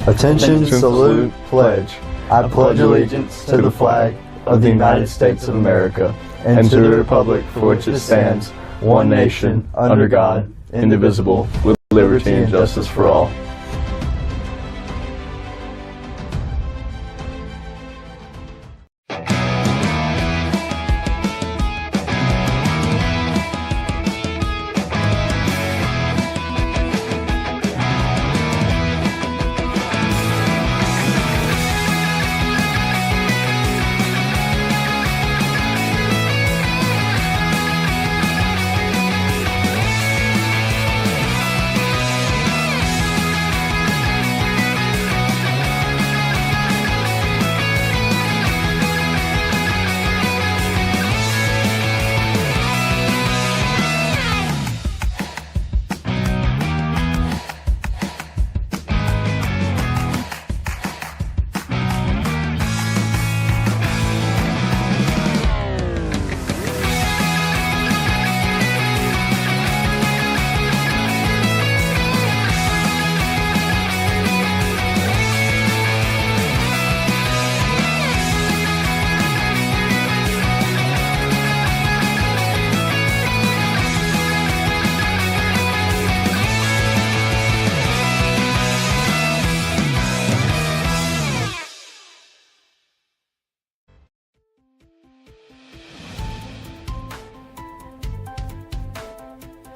Attention, salute, pledge. I pledge allegiance to the flag of the United States of America and to the republic for which it stands, one nation, under God, indivisible, with liberty and justice for all.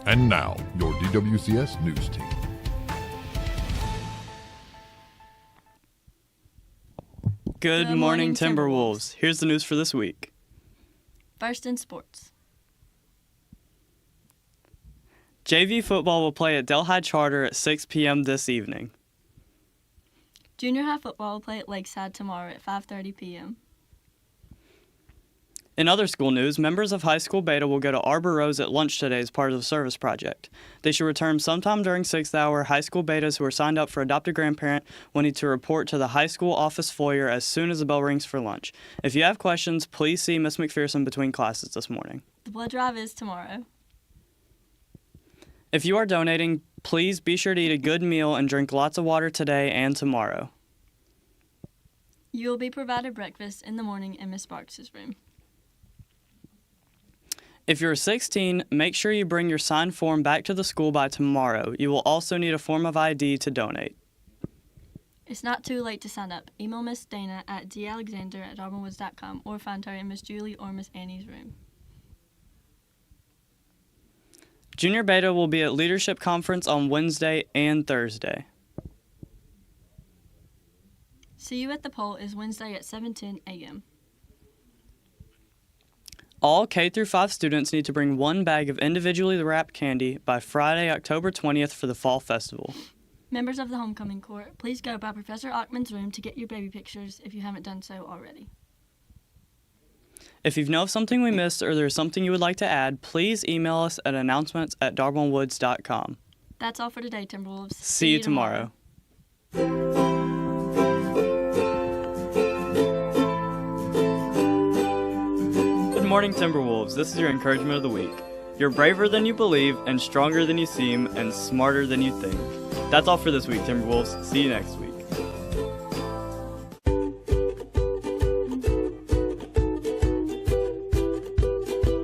And now, your DWCS News Team. Good morning, Timberwolves. Here's the news for this week. First in sports. JV football will play at Delhi Charter at 6 p.m. this evening. Junior high football will play at Lakeside tomorrow at 5:30 p.m. In other school news, members of High School Beta will go to Arbor Rose at lunch today as part of the service project. They should return sometime during 6th hour. High school betas who are signed up for Adopt a Grandparent will need to report to the high school office foyer as soon as the bell rings for lunch. If you have questions, please see Miss McPherson between classes this morning. The blood drive is tomorrow. If you are donating, please be sure to eat a good meal and drink lots of water today and tomorrow. You will be provided breakfast in the morning in Miss Sparks' room. If you're 16, make sure you bring your signed form back to the school by tomorrow. You will also need a form of ID to donate. It's not too late to sign up. Email Miss Dana at dalexander@auburnwoods.com or find her in Miss Julie or Miss Annie's room. Junior Beta will be at Leadership Conference on Wednesday and Thursday. See You at the Pole is Wednesday at 7:10 a.m. All K-5 students need to bring one bag of individually wrapped candy by Friday, October 20th for the Fall Festival. Members of the Homecoming Court, please go by Professor Ockman's room to get your baby pictures if you haven't done so already. If you know of something we missed or there's something you would like to add, please email us at announcements@darbonwoods.com. That's all for today, Timberwolves. See you tomorrow. Good morning, Timberwolves. This is your encouragement of the week. You're braver than you believe, and stronger than you seem, and smarter than you think. That's all for this week, Timberwolves. See you next week.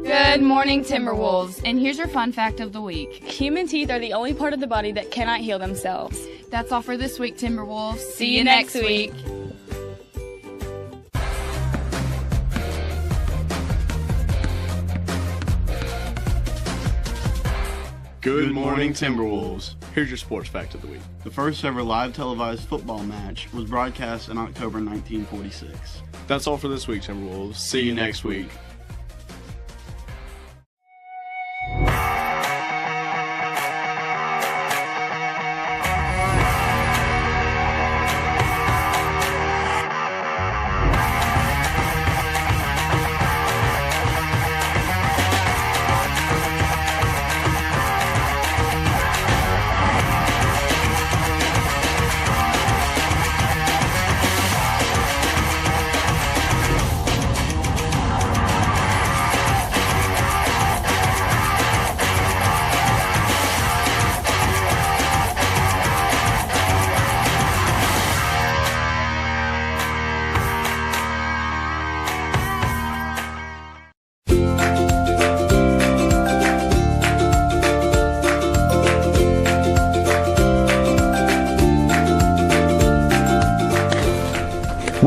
Good morning, Timberwolves. And here's your fun fact of the week. Human teeth are the only part of the body that cannot heal themselves. That's all for this week, Timberwolves. See you next week. Good morning, Timberwolves. Here's your sports fact of the week. The first ever live televised football match was broadcast in October 1946. That's all for this week, Timberwolves. See you next week.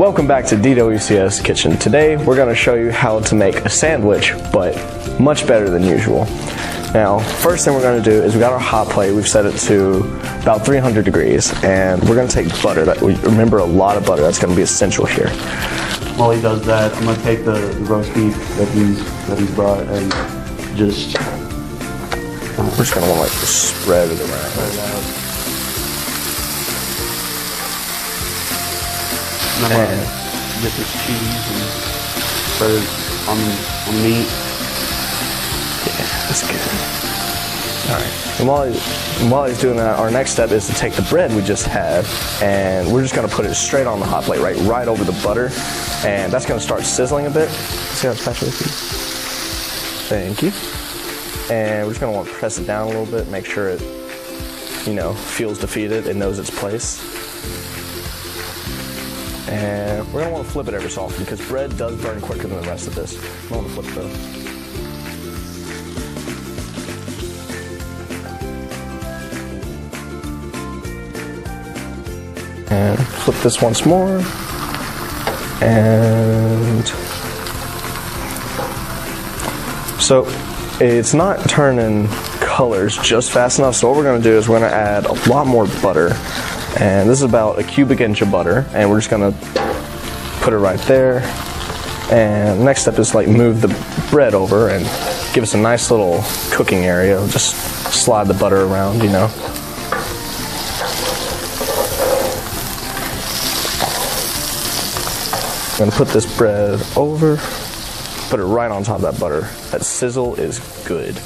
Welcome back to DWCS Kitchen. Today we're going to show you how to make a sandwich, but much better than usual. Now, first thing we're going to do is we got our hot plate. We've set it to about 300 degrees, and we're going to take butter. Remember, a lot of butter. That's going to be essential here. While he does that, I'm gonna take the roast beef that he's brought and just. We're just going to want to spread it around. And I'm gonna get this cheese and spread it on meat. Yeah, that's good. Alright, and while he's doing that, our next step is to take the bread we just had, and we're just going to put it straight on the hot plate, right over the butter, and that's going to start sizzling a bit. See how it's patchy with you? Thank you. And we're just going to want to press it down a little bit, make sure it, feels defeated, it knows its place. And we're going to want to flip it every so often because bread does burn quicker than the rest of this. I want to flip it though. And flip this once more. And so it's not turning colors just fast enough. So what we're going to do is we're going to add a lot more butter. And this is about a cubic inch of butter, and we're just gonna put it right there. And the next step is move the bread over and give us a nice little cooking area. Just slide the butter around, I'm gonna put this bread over, put it right on top of that butter. That sizzle is good.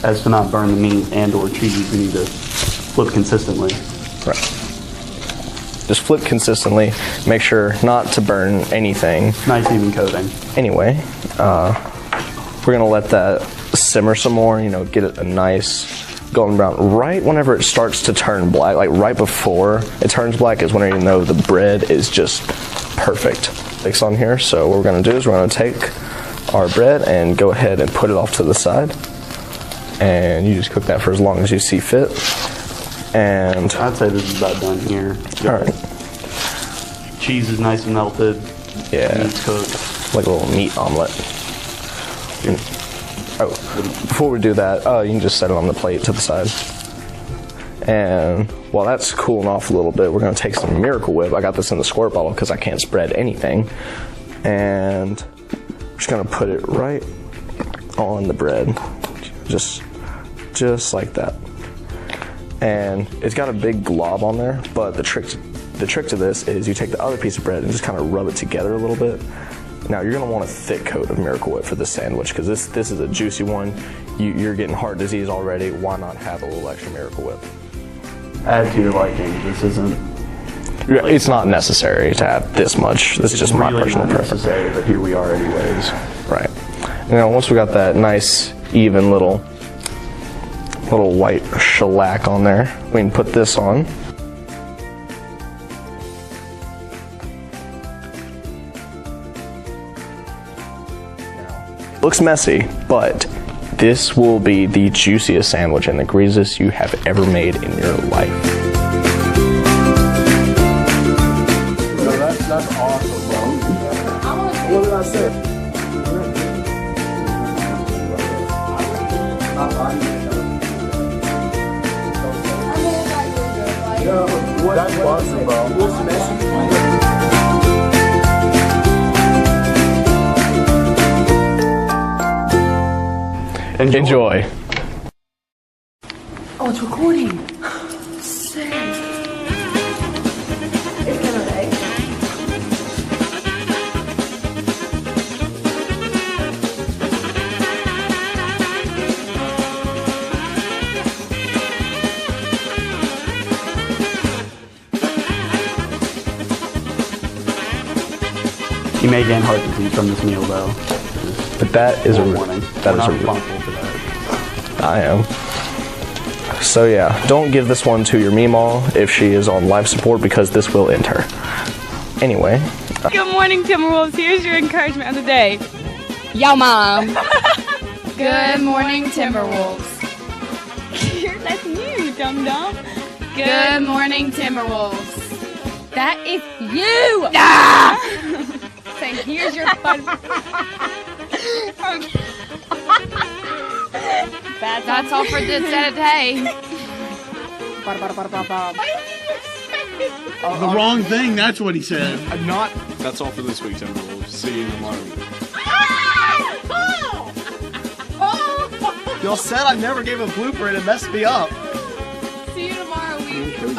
As to not burn the meat and or cheese, we need to flip consistently. Right. Just flip consistently. Make sure not to burn anything. Nice even coating. Anyway, we're gonna let that simmer some more. Get it a nice golden brown. Right whenever it starts to turn black, right before it turns black, is when you know the bread is just perfect. Mix on here. So what we're gonna do is we're gonna take our bread and go ahead and put it off to the side. And you just cook that for as long as you see fit. And I'd say this is about done here. Alright. Cheese is nice and melted. Yeah. Meat's cooked. Like a little meat omelet. Before we do that, you can just set it on the plate to the side. And while that's cooling off a little bit, we're going to take some Miracle Whip. I got this in the squirt bottle because I can't spread anything. And we're just going to put it right on the bread. Just like that. And it's got a big glob on there, but the trick to this is you take the other piece of bread and just kind of rub it together a little bit. Now you're gonna want a thick coat of Miracle Whip for this sandwich because this is a juicy one. You're getting heart disease already. Why not have a little extra Miracle Whip? Add to your liking. This isn't. It's not necessary to add this much. This is just my personal preference. But here we are anyways. Right. Once we got that nice, even little white shellac on there, we can put this on. Looks messy, but this will be the juiciest sandwich and the greasiest you have ever made in your life. That's awesome, bro. What did I say? That's awesome, bro. Enjoy. Oh, it's recording. Sick. It's gonna take. You may gain heart disease from this meal, though. But that is a warning. That We're is not a responsible for that. I am. So yeah, don't give this one to your meemaw if she is on life support because this will end her. Anyway. Good morning, Timberwolves. Here's your encouragement of the day. Yo, Mom. Good morning, Timberwolves. That's you, dum-dum. Good morning, Timberwolves. That is you! Ah! So here's your fun. That's all for the today. The wrong thing, that's what he said. That's all for this week, Timberwolves. See you tomorrow. Y'all said I never gave a blooper and it messed me up. See you tomorrow, week. You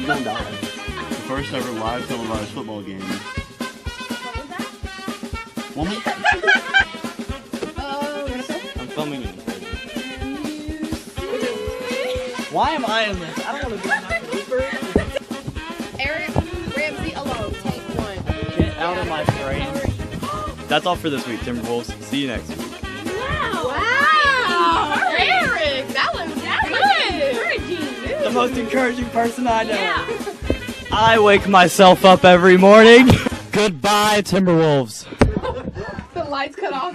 gonna die. The first ever live televised football game. Woman? I'm filming you. Why am I in this? I don't want to be in my blooper. Eric Ramsey alone. Take one. Get out of my frame. That's all for this week, Timberwolves. See you next week. Wow! Eric, that was good. The most encouraging person I know. Yeah. I wake myself up every morning. Goodbye, Timberwolves. The lights cut off.